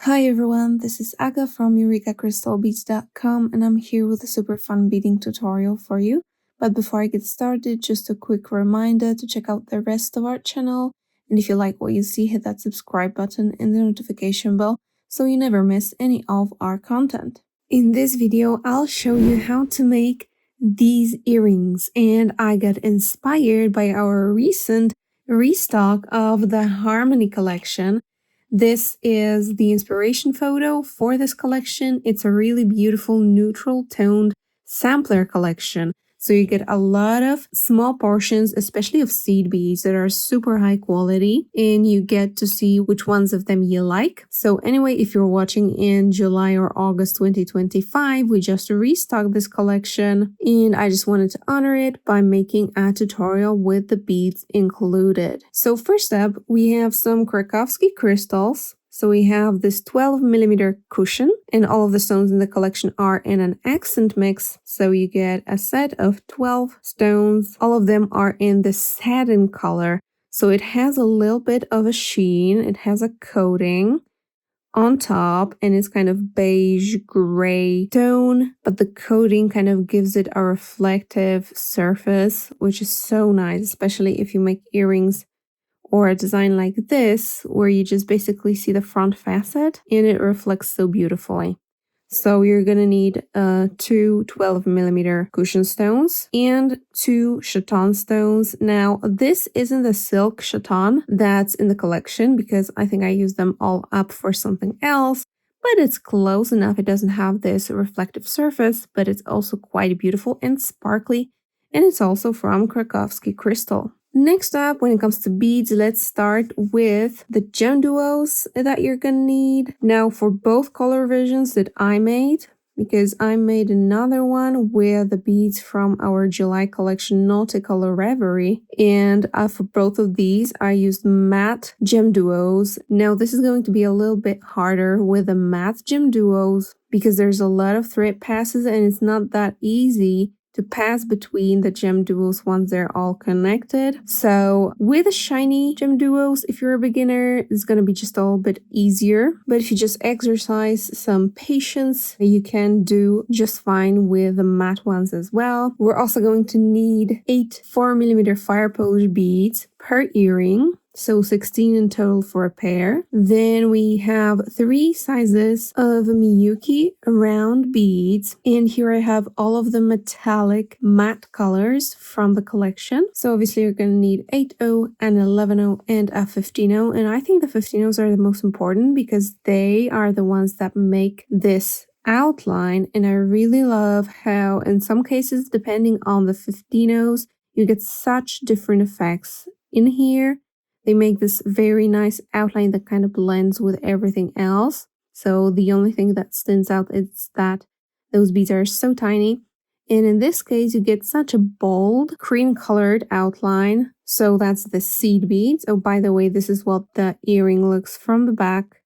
Hi everyone, this is Aga from EurekaCrystalBeads.com and I'm here with a super fun beading tutorial for you. But before I get started, just a quick reminder to check out the rest of our channel. And if you like what you see, hit that subscribe button and the notification bell so you never miss any of our content. In this video, I'll show you how to make these earrings, and I got inspired by our recent restock of the Harmony collection. This is the inspiration photo for this collection. It's a really beautiful neutral toned sampler collection. So you get a lot of small portions, especially of seed beads that are super high quality, and you get to see which ones of them you like. So anyway, if you're watching in July or August 2025, we just restocked this collection, and I just wanted to honor it by making a tutorial with the beads included. So first up, we have some Krakowski crystals. So we have this 12mm cushion, and all of the stones in the collection are in an accent mix. So you get a set of 12 stones. All of them are in the satin color. So it has a little bit of a sheen. It has a coating on top, and it's kind of beige gray tone, but the coating kind of gives it a reflective surface, which is so nice, especially if you make earrings or a design like this, where you just basically see the front facet and it reflects so beautifully. So you're gonna need two 12mm cushion stones and two chaton stones. Now, this isn't the silk chaton that's in the collection because I think I used them all up for something else, but it's close enough. It doesn't have this reflective surface, but it's also quite beautiful and sparkly, and it's also from Krakowski Crystal. Next up, when it comes to beads, let's start with the GemDuos that you're gonna need. Now, for both color versions that I made, because I made another one with the beads from our July collection, Nauticolor Reverie, and for both of these, I used matte GemDuos. Now, this is going to be a little bit harder with the matte GemDuos because there's a lot of thread passes and it's not that easy to pass between the GemDuos once they're all connected. So with the shiny GemDuos, if you're a beginner, it's going to be just a little bit easier. But if you just exercise some patience, you can do just fine with the matte ones as well. We're also going to need 8 4mm Firepolish beads per earring. So 16 in total for a pair. Then we have 3 sizes of Miyuki round beads. And here I have all of the metallic matte colors from the collection. So obviously you're going to need 8/0, an 11/0, and a 15/0. And I think the 15/0s are the most important because they are the ones that make this outline. And I really love how in some cases, depending on the 15/0s, you get such different effects in here. They make this very nice outline that kind of blends with everything else. So the only thing that stands out is that those beads are so tiny. And in this case, you get such a bold cream colored outline. So that's the seed beads. Oh, by the way, this is what the earring looks from the back.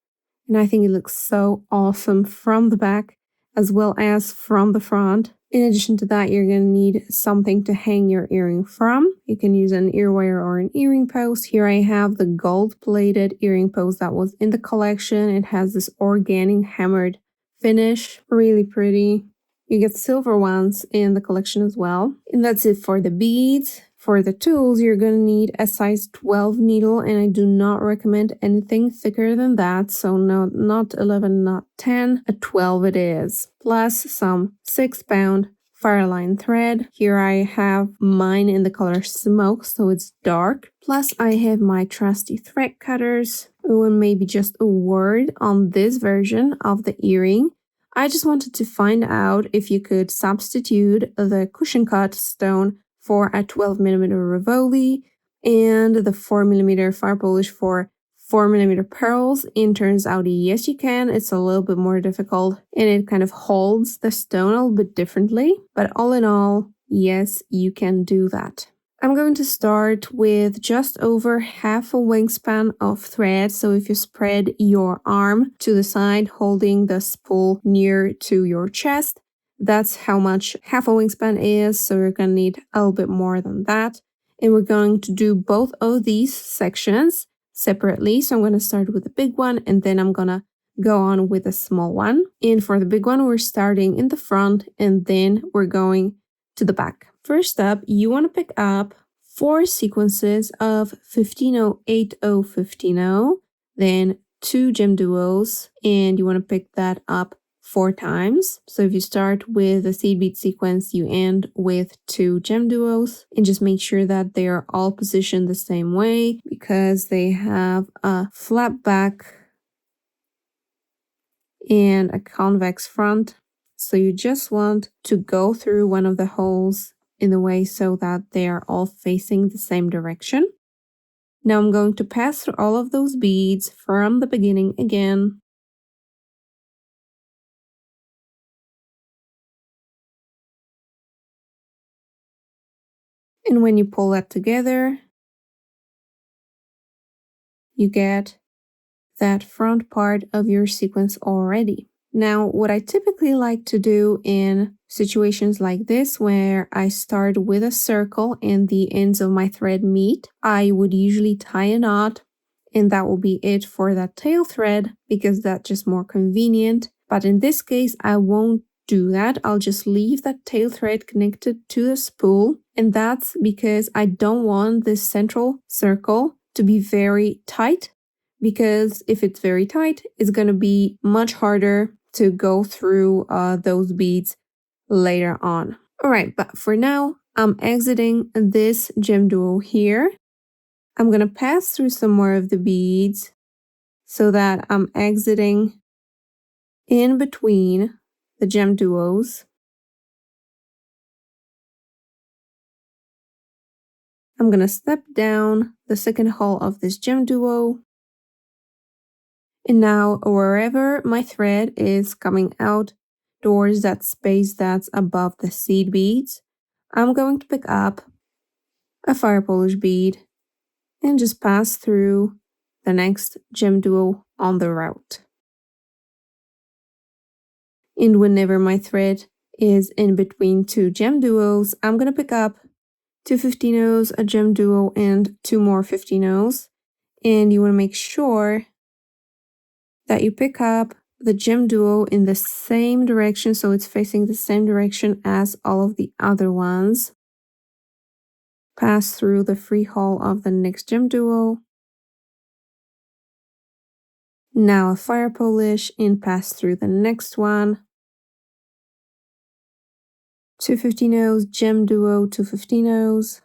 And I think it looks so awesome from the back as well as from the front. In addition to that, you're going to need something to hang your earring from. You can use an ear wire or an earring post. Here I have the gold-plated earring post that was in the collection. It has this organic hammered finish. Really pretty. You get silver ones in the collection as well. And that's it for the beads. For the tools, you're going to need a size 12 needle, and I do not recommend anything thicker than that. So not 11, not 10, a 12 it is. Plus some 6-pound Fireline thread. Here I have mine in the color smoke, so it's dark. Plus I have my trusty thread cutters. Oh, and maybe just a word on this version of the earring. I just wanted to find out if you could substitute the cushion cut stone for a 12mm Rivoli and the 4mm Firepolish for 4mm pearls. And turns out, yes, you can. It's a little bit more difficult and it kind of holds the stone a little bit differently. But all in all, yes, you can do that. I'm going to start with just over half a wingspan of thread. So if you spread your arm to the side, holding the spool near to your chest, that's how much half a wingspan is, so you're going to need a little bit more than that. And we're going to do both of these sections separately. So I'm going to start with the big one, and then I'm going to go on with a small one. And for the big one, we're starting in the front and then we're going to the back. First up, you want to pick up 4 sequences of 15-0, 8-0, 15-0, then 2 GemDuos, and you want to pick that up 4 times. So if you start with a seed bead sequence, you end with 2 GemDuos, and just make sure that they are all positioned the same way because they have a flat back and a convex front. So you just want to go through one of the holes in the way so that they are all facing the same direction. Now I'm going to pass through all of those beads from the beginning again. And when you pull that together, you get that front part of your sequence already. Now, what I typically like to do in situations like this, where I start with a circle and the ends of my thread meet, I would usually tie a knot, and that will be it for that tail thread because that's just more convenient. But in this case, I won't do that. I'll just leave that tail thread connected to the spool, and that's because I don't want this central circle to be very tight, because if it's very tight, it's going to be much harder to go through those beads later on. All right, but for now, I'm exiting this GemDuo here. I'm going to pass through some more of the beads so that I'm exiting in between the GemDuos. I'm going to step down the second hole of this GemDuo. And now wherever my thread is coming out towards that space that's above the seed beads, I'm going to pick up a Firepolish bead and just pass through the next GemDuo on the route. And whenever my thread is in between 2 GemDuos, I'm going to pick up 2 15-0s, a GemDuo, and 2 more 15-0s. And you want to make sure that you pick up the GemDuo in the same direction, so it's facing the same direction as all of the other ones. Pass through the free hole of the next GemDuo. Now a Firepolish and pass through the next one. 2 15-0s, GemDuo, 2 15-0s.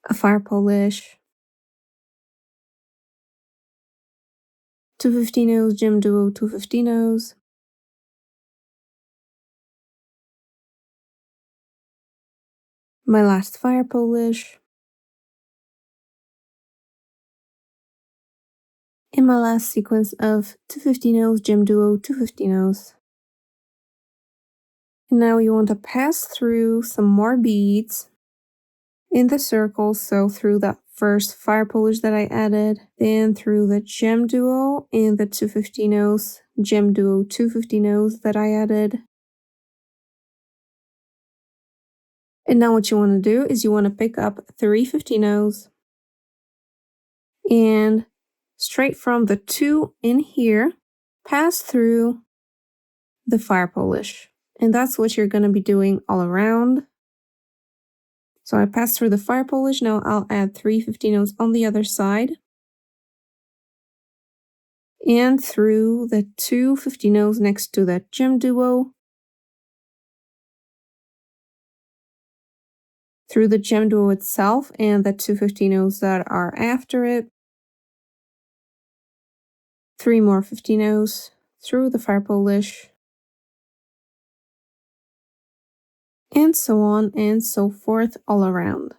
A Firepolish. 2 15-0s, GemDuo, 2 15-0s. My last Firepolish. And my last sequence of 2 15-0s, GemDuo, 2 15-0s. And now you want to pass through some more beads in the circle, so through that first Firepolish that I added, then through the GemDuo and the 2 15-0s, GemDuo 2 15-0s that I added. And now what you want to do is you want to pick up 3 15-0s and straight from the 2 in here, pass through the Firepolish. And that's what you're going to be doing all around. So I passed through the Firepolish, now I'll add 3 15-0s on the other side. And through the 2 15-0s next to that GemDuo. Through the GemDuo itself and the 2 15-0s that are after it. 3 more 15-0s through the Firepolish. And so on and so forth all around.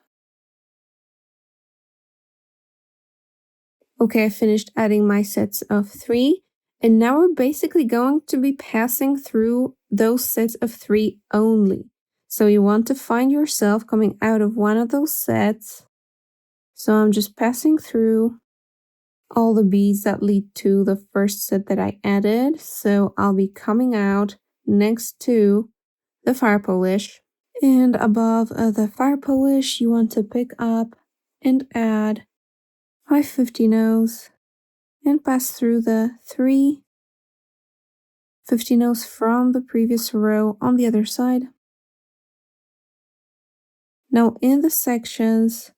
Okay, I finished adding my sets of 3, and now we're basically going to be passing through those sets of 3 only. So you want to find yourself coming out of one of those sets. So I'm just passing through all the beads that lead to the first set that I added. So I'll be coming out next to the Firepolish. And above the Firepolish, you want to pick up and add 5 50-nos, and pass through the 3 50-nos from the previous row on the other side. Now in the sections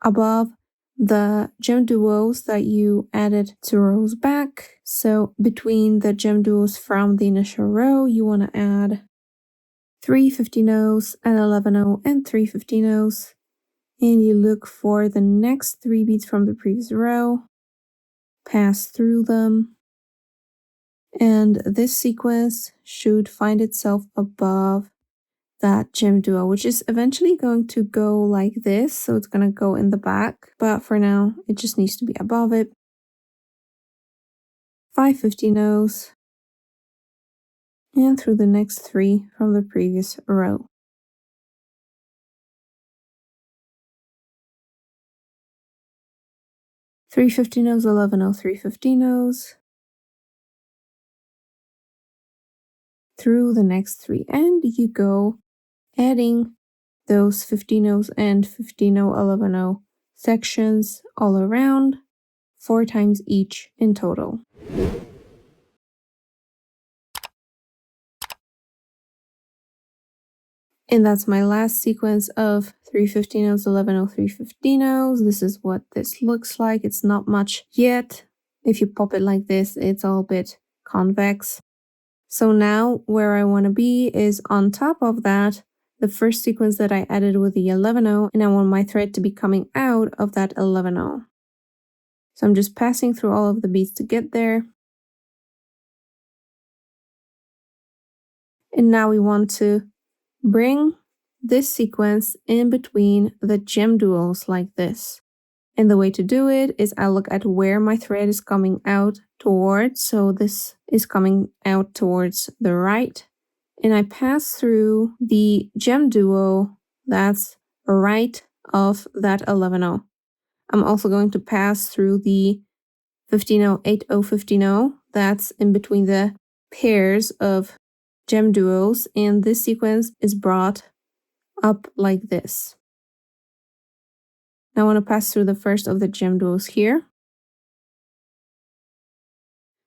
above the GemDuos that you added 2 rows back, so between the GemDuos from the initial row, you want to add 3 50-nos, an 11-o, and 3 50-nos. And you look for the next 3 beads from the previous row, pass through them, and this sequence should find itself above that GemDuo, which is eventually going to go like this, so it's going to go in the back, but for now it just needs to be above it. 5 50-nos, and through the next 3 from the previous row. Three 50-nos, 11-o, 3 50-nos, through the next 3, and you go adding those 50-nos and 50-no, 11-o sections all around, 4 times each in total. And that's my last sequence of 3 50-nos, 11-o, 3 50-nos. This is what this looks like. It's not much yet. If you pop it like this, it's all a bit convex. So now where I want to be is on top of that, the first sequence that I added with the 11-o, and I want my thread to be coming out of that 11-o. So I'm just passing through all of the beads to get there. And now we want to bring this sequence in between the GemDuos like this. And the way to do it is I look at where my thread is coming out towards. So this is coming out towards the right. And I pass through the GemDuo that's right of that 11-o. I'm also going to pass through the 15-o, 8-o, 15-o that's in between the pairs of GemDuos, and this sequence is brought up like this. Now I want to pass through the first of the GemDuos here.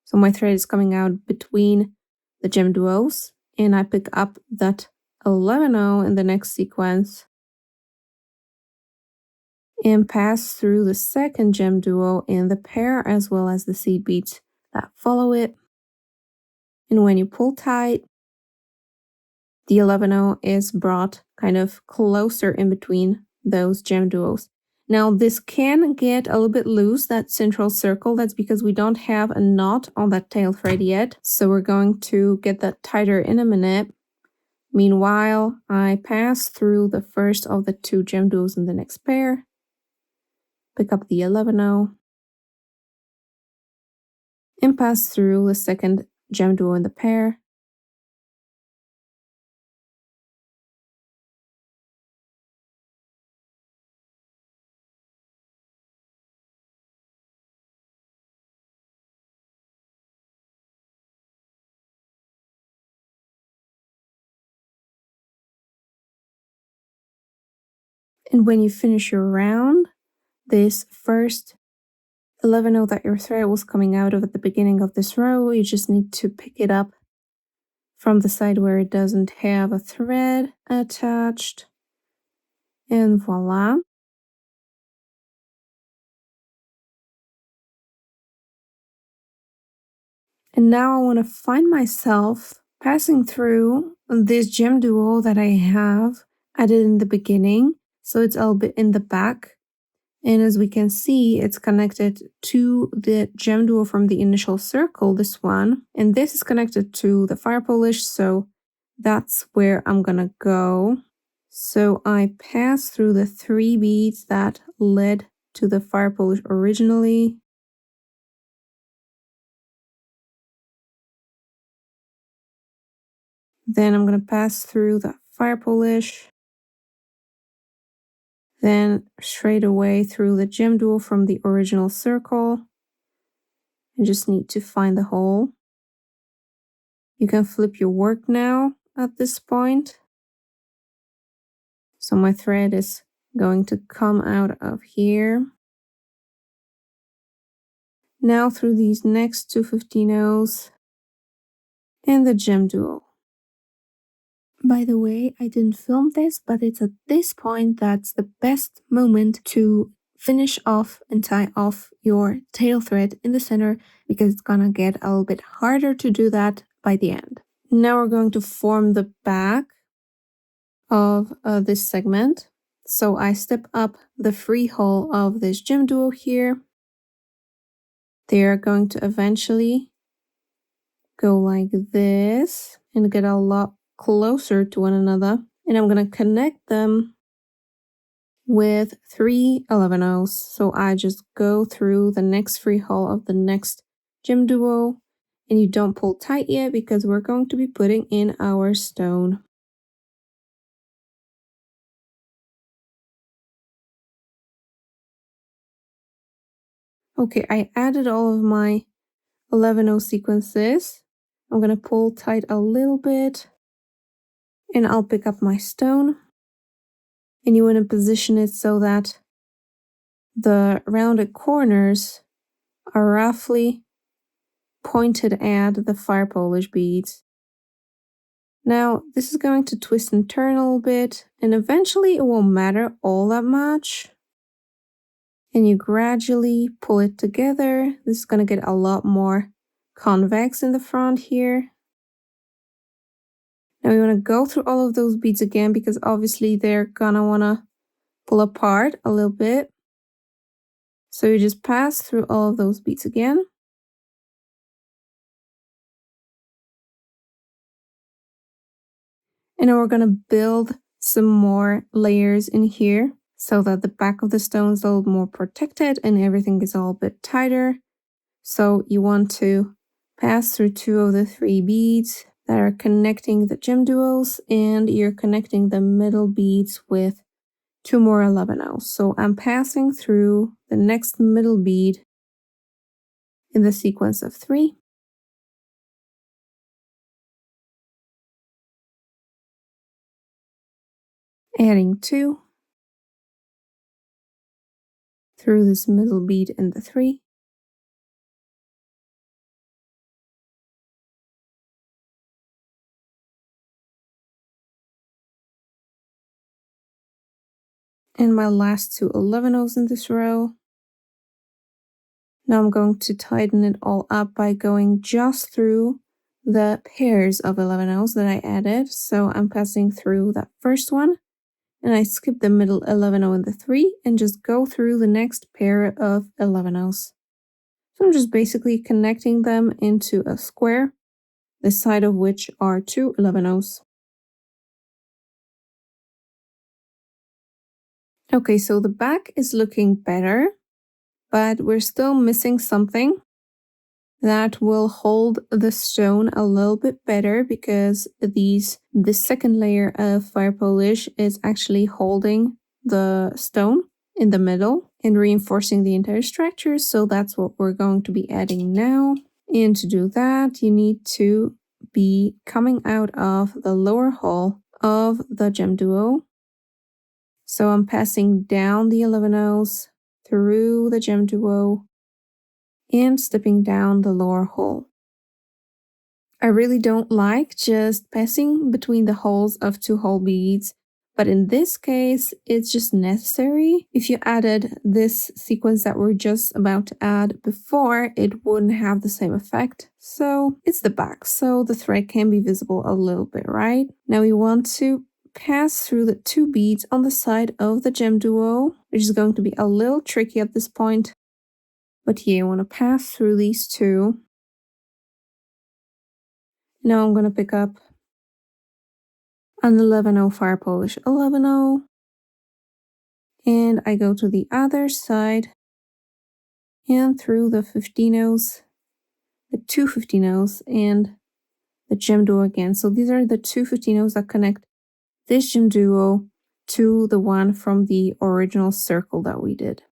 So my thread is coming out between the GemDuos, and I pick up that 11-o in the next sequence and pass through the second GemDuo in the pair as well as the seed beads that follow it. And when you pull tight, the 11-o is brought kind of closer in between those GemDuos. Now this can get a little bit loose, that central circle. That's because we don't have a knot on that tail thread yet. So we're going to get that tighter in a minute. Meanwhile, I pass through the first of the 2 GemDuos in the next pair, pick up the 11-o, and pass through the second GemDuo in the pair. And when you finish your round, this first 11-o that your thread was coming out of at the beginning of this row, you just need to pick it up from the side where it doesn't have a thread attached. And voila. And now I want to find myself passing through this GemDuo that I have added in the beginning. So it's a little bit in the back. And as we can see, it's connected to the GemDuo from the initial circle, this one. And this is connected to the Firepolish, so that's where I'm gonna go. So I pass through the 3 beads that led to the Firepolish originally. Then I'm gonna pass through the Firepolish. Then straight away through the GemDuo from the original circle. I just need to find the hole. You can flip your work now at this point. So my thread is going to come out of here. Now through these next two 15-0s and the GemDuo. By the way, I didn't film this, but it's at this point that's the best moment to finish off and tie off your tail thread in the center, because it's gonna get a little bit harder to do that by the end. Now we're going to form the back of this segment. So I step up the free hole of this GemDuo here. They're going to eventually go like this and get a lot closer to one another. And I'm going to connect them with 3 11-0s. So I just go through the next free hole of the next GemDuo, and you don't pull tight yet because we're going to be putting in our stone. Okay, I added all of my 11-0 sequences. I'm going to pull tight a little bit, and I'll pick up my stone. And you want to position it so that the rounded corners are roughly pointed at the Firepolish beads. Now, this is going to twist and turn a little bit, and eventually it won't matter all that much. And you gradually pull it together. This is going to get a lot more convex in the front here. Now we want to go through all of those beads again, because obviously they're gonna want to pull apart a little bit. So you just pass through all of those beads again. And now we're going to build some more layers in here so that the back of the stone is a little more protected and everything is a little bit tighter. So you want to pass through 2 of the 3 beads that are connecting the GemDuos, and you're connecting the middle beads with 2 more 11-0s. So I'm passing through the next middle bead in the sequence of 3. Adding 2 through this middle bead in the 3. And my last 2 11-0s in this row. Now I'm going to tighten it all up by going just through the pairs of 11-0s that I added. So I'm passing through that first one, and I skip the middle 11-0 in the 3 and just go through the next pair of 11-0s. So I'm just basically connecting them into a square, the side of which are 2 11-0s. Okay, so the back is looking better, but we're still missing something that will hold the stone a little bit better, because the second layer of Firepolish is actually holding the stone in the middle and reinforcing the entire structure. So that's what we're going to be adding now. And to do that, you need to be coming out of the lower hole of the GemDuo. So I'm passing down the 11-0s through the GemDuo and stepping down the lower hole. I really don't like just passing between the holes of 2 whole beads, but in this case, it's just necessary. If you added this sequence that we're just about to add before, it wouldn't have the same effect. So it's the back, so the thread can be visible a little bit, right? Now we want to pass through the 2 beads on the side of the GemDuo, which is going to be a little tricky at this point. But yeah, you want to pass through these 2. Now I'm going to pick up an 11-0 Firepolish 11-0, and I go to the other side and through the 15-0s, the 2 15-0s, and the GemDuo again. So these are the 2 15-0s that connect this GemDuo to the one from the original circle that we did.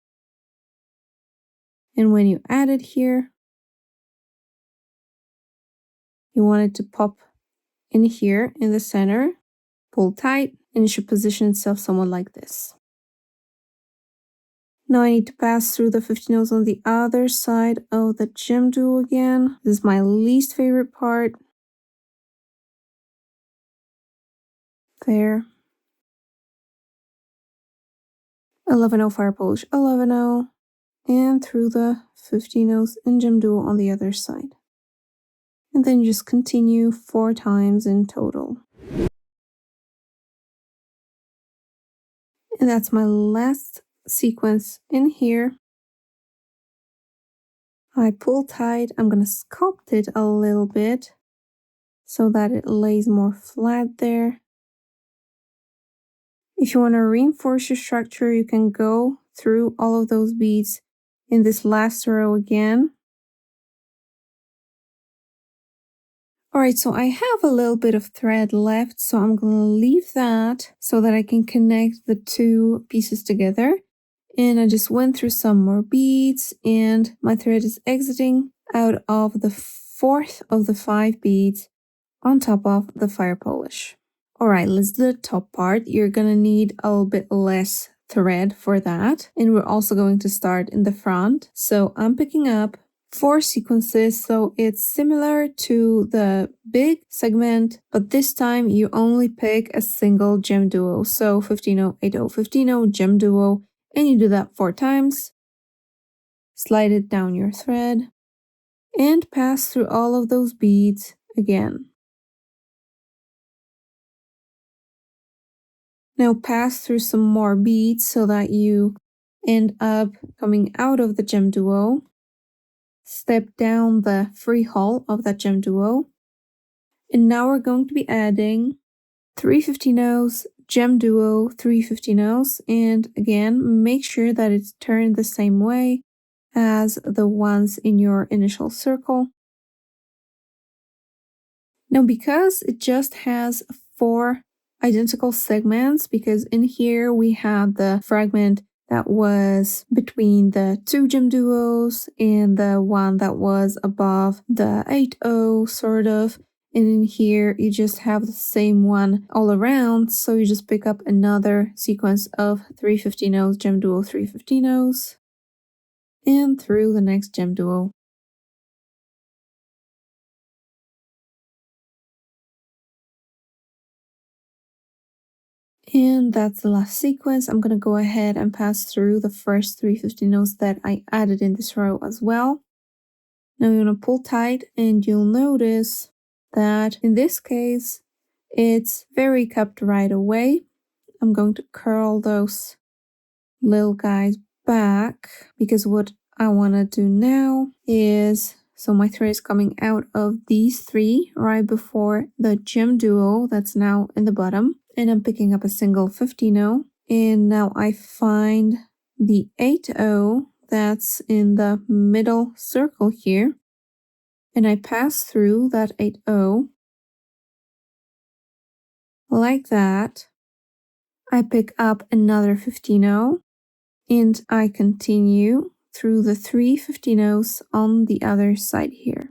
And when you add it here, you want it to pop in here in the center, pull tight, and it should position itself somewhat like this. Now I need to pass through the 50 notes on the other side of the GemDuo again. This is my least favorite part. There. 11-0 Firepolish, 11-0. And through the 50 notes in GemDuo on the other side. And then just continue 4 times in total. And that's my last sequence in here. I pull tight. I'm going to sculpt it a little bit so that it lays more flat there. If you want to reinforce your structure, you can go through all of those beads in this last row again. Alright, so I have a little bit of thread left, so I'm going to leave that so that I can connect the two pieces together. And I just went through some more beads, and my thread is exiting out of the fourth of the 5 beads on top of the Firepolish. Alright, let's do the top part. You're gonna need a little bit less thread for that. And we're also going to start in the front. So I'm picking up 4 sequences, so it's similar to the big segment, but this time you only pick a single GemDuo. So 15-0, 8-0, 15-0, GemDuo, and you do that 4 times. Slide it down your thread and pass through all of those beads again. Now pass through some more beads so that you end up coming out of the GemDuo. Step down the free hole of that GemDuo. And now we're going to be adding 3 15-0s, GemDuo, 3 15-0s, and again, make sure that it's turned the same way as the ones in your initial circle. Now, because it just has 4 identical segments, because in here we had the fragment that was between the 2 GemDuos and the one that was above the 8-0 sort of, and in here you just have the same one all around, so you just pick up another sequence of 3 15-0s, GemDuo, 3 15-0s, and through the next GemDuo. And that's the last sequence. I'm going to go ahead and pass through the first 3 15-0s that I added in this row as well. Now you're going to pull tight, and you'll notice that in this case, it's very kept right away. I'm going to curl those little guys back, because what I want to do now is, so my thread is coming out of these 3 right before the GemDuo that's now in the bottom. And I'm picking up a single 15-0, and now I find the 8-0 that's in the middle circle here, and I pass through that 8-0 like that. I pick up another 15-0, and I continue through the 3 15-0s on the other side here.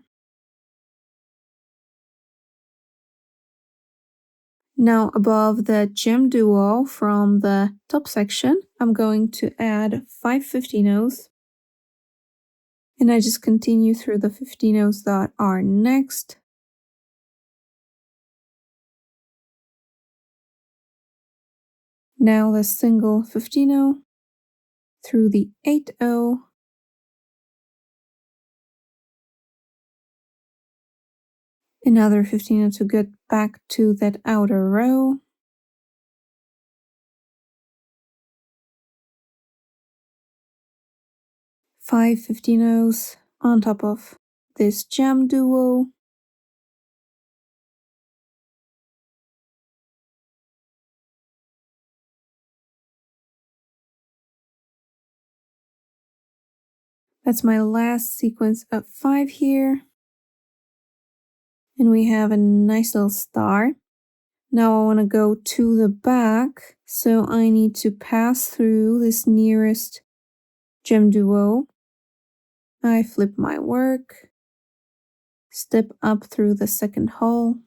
Now above the GemDuo from the top section, I'm going to add 5 15-0s. And I just continue through the 15-0s that are next. Now the single 15-0 through the 8-0. Another 15-0 to get back to that outer row. Five 15-0s on top of this GemDuo. That's my last sequence of 5 here. And we have a nice little star. Now I want to go to the back, so I need to pass through this nearest GemDuo. I flip my work, step up through the second hole,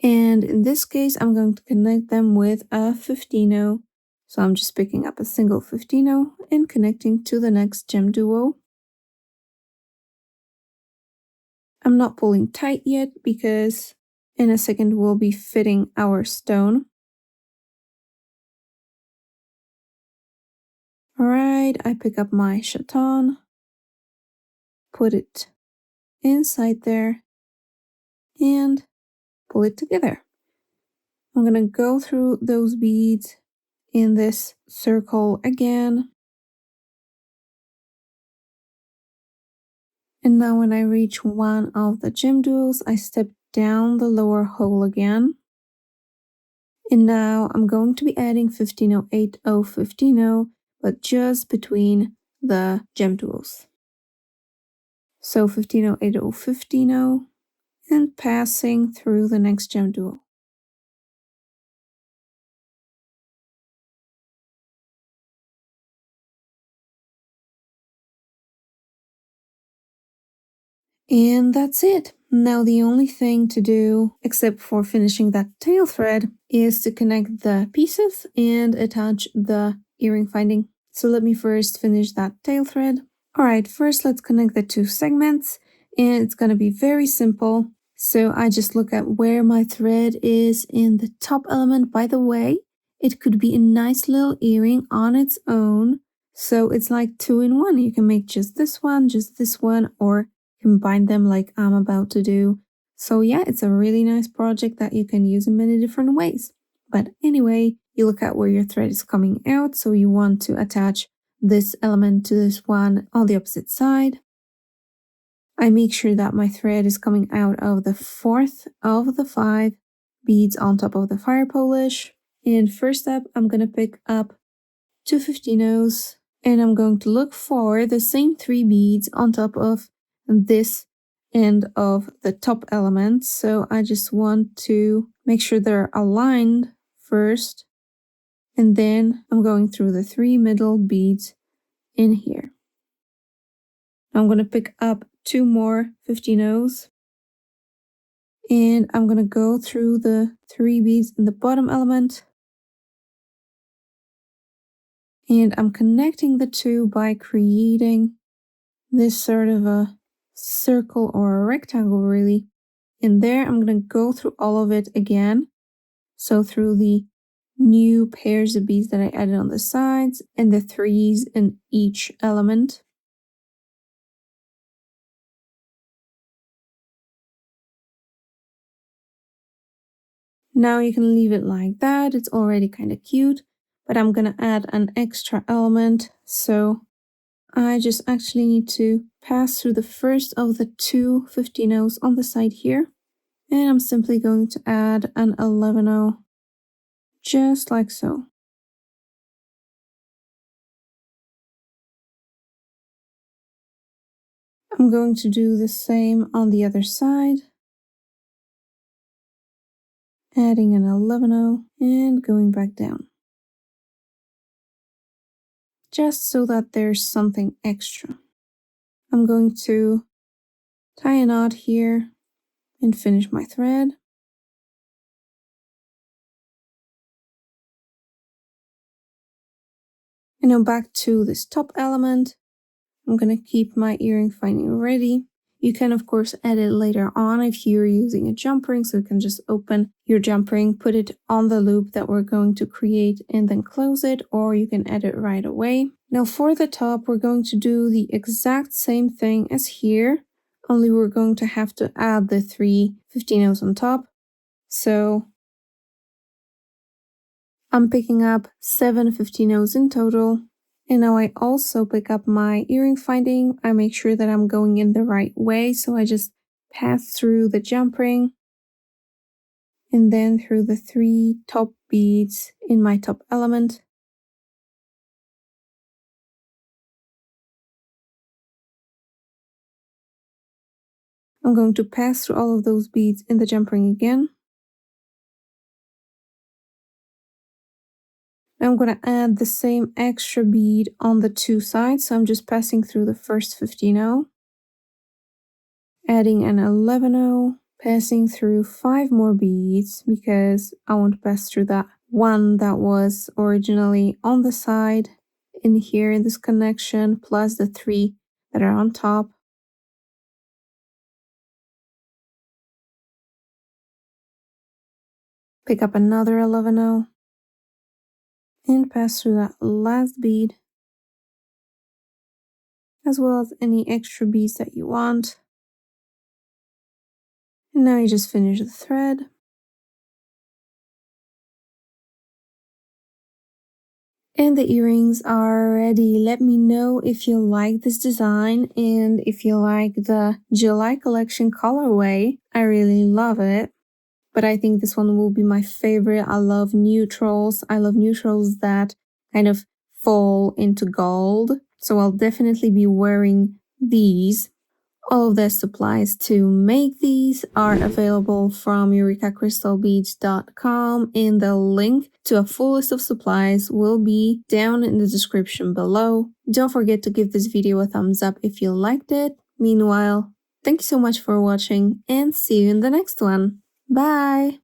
And in this case, I'm going to connect them with a 15-0. So I'm just picking up a single 15-0 and connecting to the next GemDuo. I'm not pulling tight yet because in a second we'll be fitting our stone. Alright, I pick up my chaton, put it inside there, and pull it together. I'm gonna go through those beads in this circle again. And now when I reach one of the GemDuos, I step down the lower hole again. And now I'm going to be adding 15-0, 8-0, 15-0, but just between the GemDuos. So 15-0, 8-0, 15-0, and passing through the next GemDuo. And that's it. Now the only thing to do, except for finishing that tail thread, is to connect the pieces and attach the earring finding. So let me first finish that tail thread. Alright, first let's connect the two segments, and it's gonna be very simple. So I just look at where my thread is in the top element. By the way, it could be a nice little earring on its own. So it's like 2-in-1. You can make just this one, or combine them like I'm about to do. So yeah, it's a really nice project that you can use in many different ways. But anyway, you look at where your thread is coming out, so you want to attach this element to this one on the opposite side. I make sure that my thread is coming out of the fourth of the 5 beads on top of the Firepolish. And first up, I'm gonna pick up 2 15-0s, and I'm going to look for the same 3 beads on top of this end of the top element. So I just want to make sure they're aligned first, and then I'm going through the 3 middle beads in here. I'm going to pick up 2 more 15-0s, and I'm going to go through the 3 beads in the bottom element, and I'm connecting the 2 by creating this sort of a circle or a rectangle really. In there, I'm going to go through all of it again. So through the new pairs of beads that I added on the sides and the 3s in each element. Now you can leave it like that. It's already kind of cute, but I'm going to add an extra element. So I just actually need to pass through the first of the 2 15-0s on the side here. And I'm simply going to add an 11-0, just like so. I'm going to do the same on the other side, adding an 11-0 and going back down, just so that there's something extra. I'm going to tie a knot here and finish my thread. And now back to this top element. I'm going to keep my earring finding ready. You can of course edit later on if you're using a jump ring, so you can just open your jump ring, put it on the loop that we're going to create and then close it, or you can edit right away. Now for the top, we're going to do the exact same thing as here, only we're going to have to add the 3 15-0s on top. So I'm picking up 7 15-0s in total. And now I also pick up my earring finding. I make sure that I'm going in the right way. So I just pass through the jump ring and then through the 3 top beads in my top element. I'm going to pass through all of those beads in the jump ring again. I'm going to add the same extra bead on the 2 sides. So I'm just passing through the first 15-0, adding an 11-0, passing through 5 more beads because I want to pass through that one that was originally on the side in here in this connection, plus the 3 that are on top. Pick up another 11-0 and pass through that last bead, as well as any extra beads that you want. And now you just finish the thread. And the earrings are ready. Let me know if you like this design and if you like the July collection colorway. I really love it. But I think this one will be my favorite. I love neutrals. I love neutrals that kind of fall into gold. So I'll definitely be wearing these. All of the supplies to make these are available from eurekacrystalbeads.com, and the link to a full list of supplies will be down in the description below. Don't forget to give this video a thumbs up if you liked it. Meanwhile, thank you so much for watching and see you in the next one. Bye!